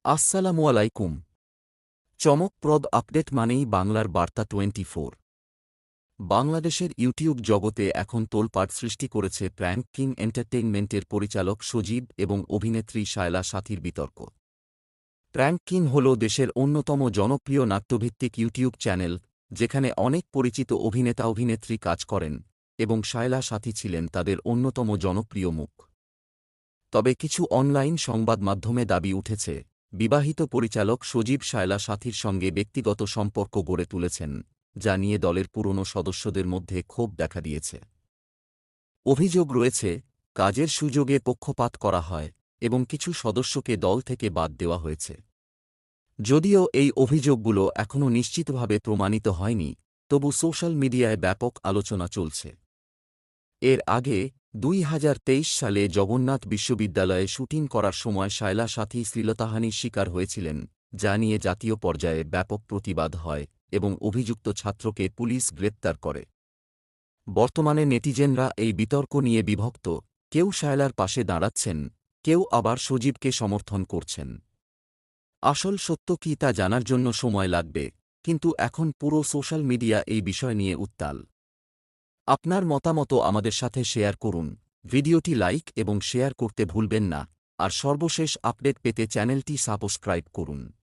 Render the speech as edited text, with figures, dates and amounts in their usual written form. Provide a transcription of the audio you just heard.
আসসালামু আলাইকুম। চমকপ্রদ আপডেট মানেই বাংলার বার্তা 24। বাংলাদেশের ইউটিউব জগতে এখন তোলপাড় সৃষ্টি করেছে প্র্যাঙ্ক কিং এন্টারটেইনমেন্টের পরিচালক সজীব এবং অভিনেত্রী শায়লা সাথীর বিতর্ক। প্র্যাঙ্ক কিং হল দেশের অন্যতম জনপ্রিয় নাট্যভিত্তিক ইউটিউব চ্যানেল, যেখানে অনেক পরিচিত অভিনেতা-অভিনেত্রী কাজ করেন, এবং শায়লা সাথী ছিলেন তাদের অন্যতম জনপ্রিয় মুখ। তবে কিছু অনলাইন সংবাদমাধ্যমে দাবি উঠেছে, বিবাহিত পরিচালক সজীব শায়লা সাথীর সঙ্গে ব্যক্তিগত সম্পর্ক গড়ে তুলেছেন, যা নিয়ে দলের পুরনো সদস্যদের মধ্যে ক্ষোভ দেখা দিয়েছে। অভিযোগ রয়েছে, কাজের সুযোগে পক্ষপাত করা হয় এবং কিছু সদস্যকে দল থেকে বাদ দেওয়া হয়েছে। যদিও এই অভিযোগগুলো এখনও নিশ্চিতভাবে প্রমাণিত হয়নি, তবু সোশ্যাল মিডিয়ায় ব্যাপক আলোচনা চলছে। এর আগে ২০২৩ সালে জগন্নাথ বিশ্ববিদ্যালয়ে শুটিং করার সময় শায়লা সাথী শ্লীলতাহানির শিকার হয়েছিলেন, যা নিয়ে জাতীয় পর্যায়ে ব্যাপক প্রতিবাদ হয় এবং অভিযুক্ত ছাত্রকে পুলিশ গ্রেপ্তার করে। বর্তমানে নেটিজেনরা এই বিতর্ক নিয়ে বিভক্ত, কেউ শায়লার পাশে দাঁড়াচ্ছেন, কেউ আবার সজীবকে সমর্থন করছেন। আসল সত্য কী তা জানার জন্য সময় লাগবে, কিন্তু এখন পুরো সোশ্যাল মিডিয়া এই বিষয় নিয়ে উত্তাল। আপনার মতামত আমাদের সাথে শেয়ার করুন, ভিডিওটি লাইক এবং শেয়ার করতে ভুলবেন না, আর সর্বশেষ আপডেট পেতে চ্যানেলটি সাবস্ক্রাইব করুন।